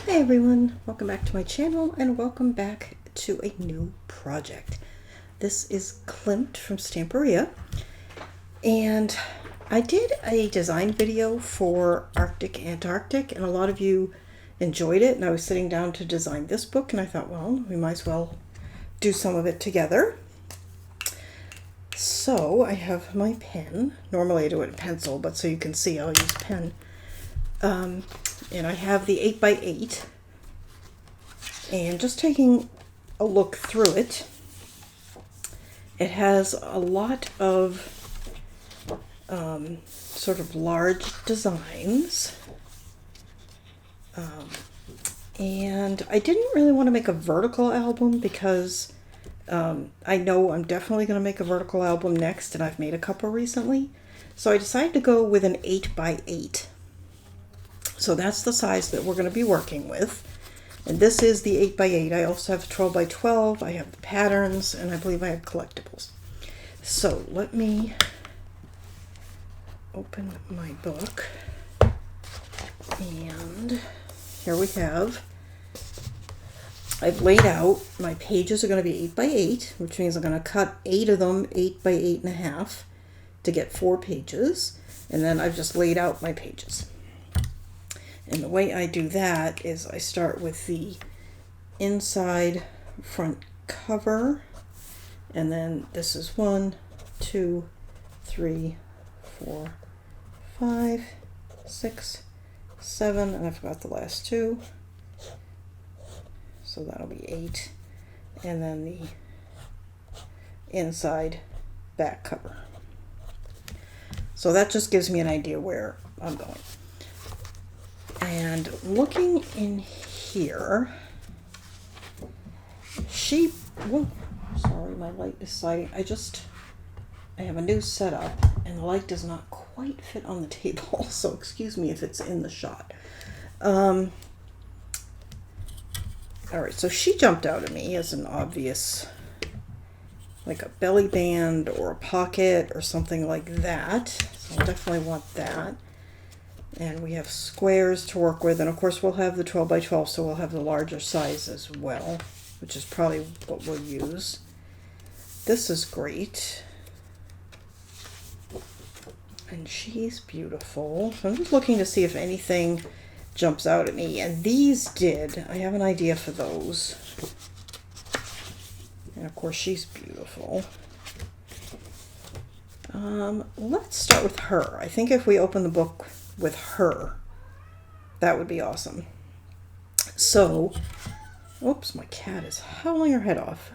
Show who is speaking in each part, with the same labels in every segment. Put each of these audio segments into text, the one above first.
Speaker 1: Hey everyone, welcome back to my channel and welcome back to a new project. This is Klimt from Stamperia, and I did a design video for Arctic Antarctic and a lot of you enjoyed it, and I was sitting down to design this book and I thought, well, we might as well do some of it together. So I have my pen. Normally I do it in pencil, but so you can see I'll use pen. And I have the 8x8, and just taking a look through it, it has a lot of sort of large designs, and I didn't really want to make a vertical album because I know I'm definitely going to make a vertical album next, and I've made a couple recently, so I decided to go with an 8x8. So that's the size that we're going to be working with. And this is the 8x8. I also have 12x12. I have the patterns, and I believe I have collectibles. So let me open my book. And here we have, I've laid out, my pages are going to be 8x8, which means I'm going to cut 8 of them 8x8.5 to get 4 pages. And then I've just laid out my pages. And the way I do that is I start with the inside front cover, and then this is 1, 2, 3, 4, 5, 6, 7, and I forgot the last 2. So that'll be 8. And then the inside back cover. So that just gives me an idea where I'm going. And looking in here, whoa, sorry, my light is sliding. I have a new setup and the light does not quite fit on the table, so excuse me if it's in the shot. All right, so she jumped out at me as an obvious, like a belly band or a pocket or something like that. So I definitely want that. And we have squares to work with, and of course we'll have the 12x12, so we'll have the larger size as well, which is probably what we'll use. This is great. And she's beautiful. So I'm just looking to see if anything jumps out at me, and these did. I have an idea for those. And of course she's beautiful. Let's start with her. I think if we open the book with her, that would be awesome. So, oops, my cat is howling her head off.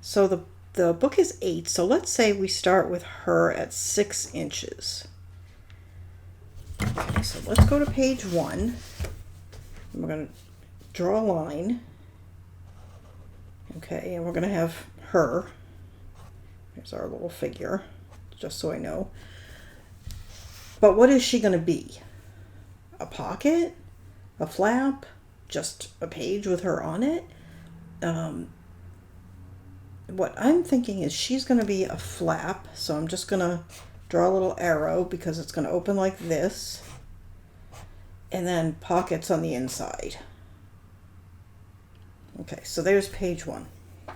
Speaker 1: So the book is 8, so let's say we start with her at 6 inches. Okay, so let's go to page 1. We're going to draw a line. Okay, and we're going to have her. Here's our little figure, just so I know. But what is she going to be? A pocket? A flap? Just a page with her on it? What I'm thinking is she's going to be a flap, so I'm just going to draw a little arrow because it's going to open like this. And then pockets on the inside. Okay, so there's page 1.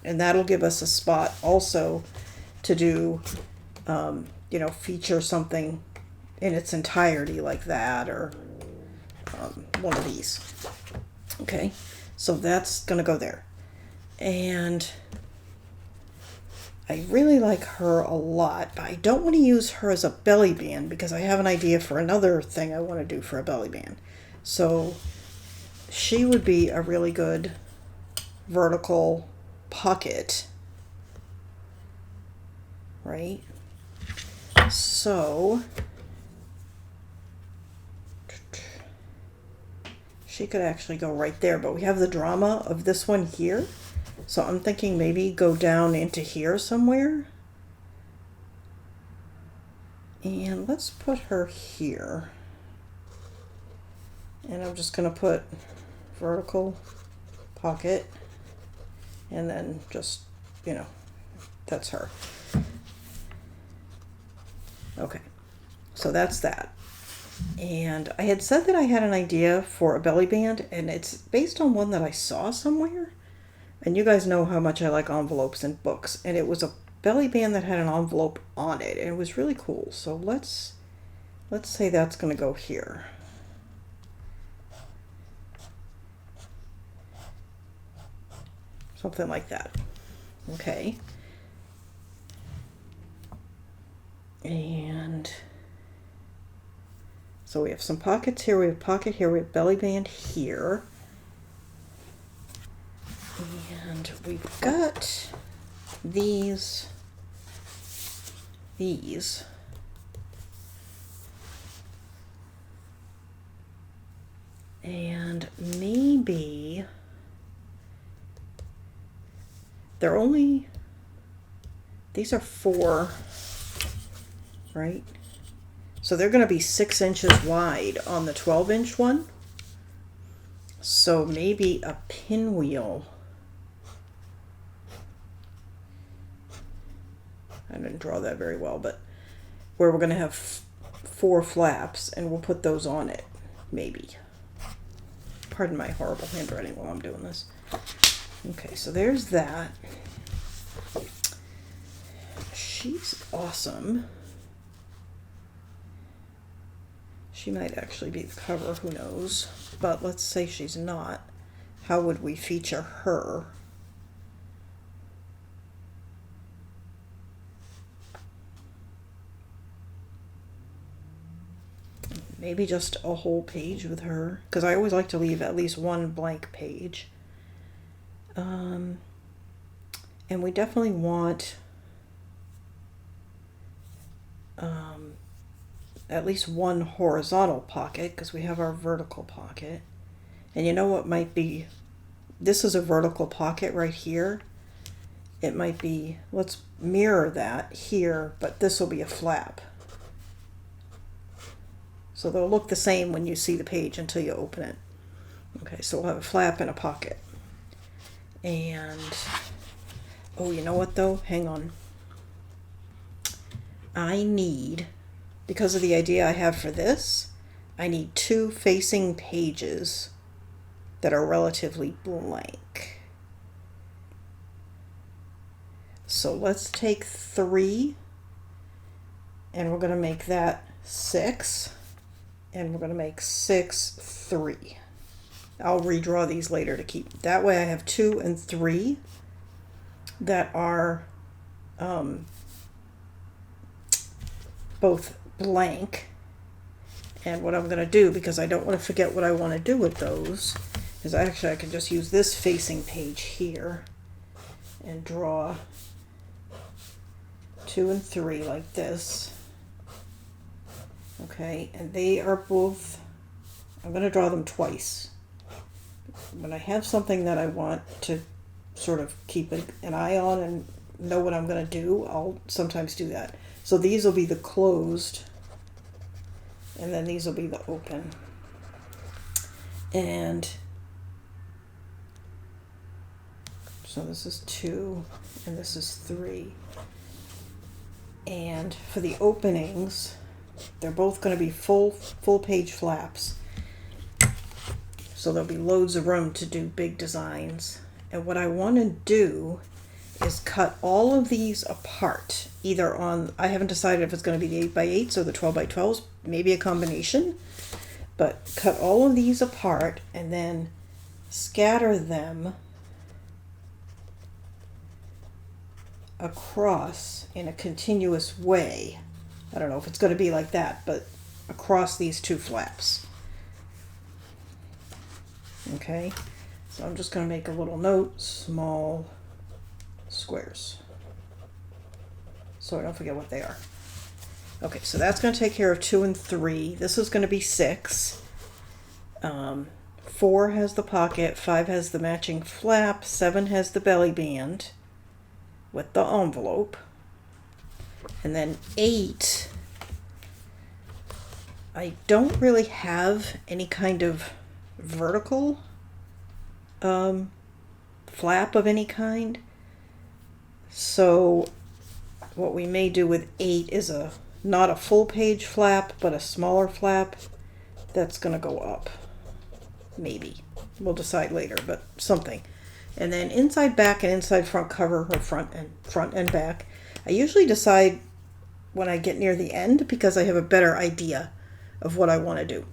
Speaker 1: And that'll give us a spot also to do, feature something in its entirety like that, or one of these. Okay, so that's going to go there. And I really like her a lot, but I don't want to use her as a belly band because I have an idea for another thing I want to do for a belly band. So she would be a really good vertical pocket, right? So she could actually go right there, but we have the drama of this one here, so I'm thinking maybe go down into here somewhere. And let's put her here, and I'm just going to put vertical pocket, and then just, that's her. Okay, So that's that. And I had said that I had an idea for a belly band, and it's based on one that I saw somewhere. And you guys know how much I like envelopes in books. And it was a belly band that had an envelope on it, and it was really cool. So let's say that's going to go here. Something like that. Okay. And so we have some pockets here, we have pocket here, we have belly band here. And we've got these. And maybe they're only, these are 4, right? So they're going to be 6 inches wide on the 12-inch one. So maybe a pinwheel. I didn't draw that very well, but where we're going to have 4 flaps, and we'll put those on it, maybe. Pardon my horrible handwriting while I'm doing this. Okay, so there's that. She's awesome. She might actually be the cover, who knows. But let's say she's not. How would we feature her? Maybe just a whole page with her, because I always like to leave at least one blank page. And we definitely want at least one horizontal pocket, because we have our vertical pocket. And you know what might be, this is a vertical pocket right here. It might be, let's mirror that here, but this will be a flap. So they'll look the same when you see the page until you open it. Okay, so we'll have a flap and a pocket. And, oh, you know what though? Hang on. I need, because of the idea I have for this, I need 2 facing pages that are relatively blank. So let's take 3, and we're going to make that 6. And we're going to make 6, 3. I'll redraw these later to keep. That way I have 2 and 3 that are both blank. And what I'm going to do, because I don't want to forget what I want to do with those, is actually I can just use this facing page here and draw 2 and 3 like this. Okay, and they are both, I'm going to draw them twice. When I have something that I want to sort of keep an eye on and know what I'm going to do, I'll sometimes do that. So these will be the closed, and then these will be the open. And so this is 2, and this is 3. And for the openings, they're both going to be full page flaps. So there'll be loads of room to do big designs. And what I want to do is cut all of these apart. Either on, I haven't decided if it's going to be the 8x8s or the 12x12s, maybe a combination. But cut all of these apart and then scatter them across in a continuous way. I don't know if it's going to be like that, but across these 2 flaps. Okay, so I'm just going to make a little note, small squares, so I don't forget what they are. Okay, so that's going to take care of 2 and 3. This is going to be 6. 4 has the pocket, 5 has the matching flap, 7 has the belly band with the envelope. And then 8, I don't really have any kind of vertical flap of any kind. So what we may do with 8 is not a full page flap, but a smaller flap. That's going to go up. Maybe. We'll decide later, but something. And then inside back and inside front cover, or front and back. I usually decide when I get near the end because I have a better idea of what I want to do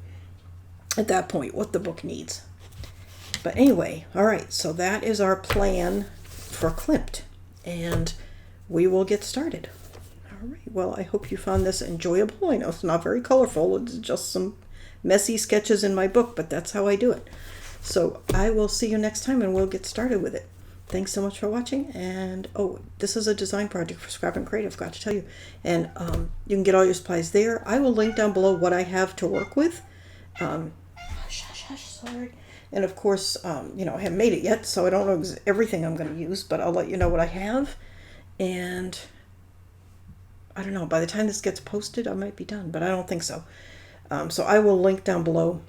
Speaker 1: at that point, what the book needs. But anyway, all right, so that is our plan for Klimt, and we will get started. All right, well, I hope you found this enjoyable. I know it's not very colorful. It's just some messy sketches in my book, but that's how I do it. So I will see you next time, and we'll get started with it. Thanks so much for watching. And oh, this is a design project for Scrap and Creative, got to tell you. And you can get all your supplies there. I will link down below what I have to work with. Sorry. And of course, you know, I haven't made it yet, so I don't know everything I'm going to use, but I'll let you know what I have. And I don't know, by the time this gets posted, I might be done, but I don't think so. So I will link down below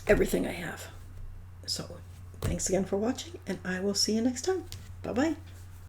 Speaker 1: everything I have. So thanks again for watching, and I will see you next time. Bye-bye.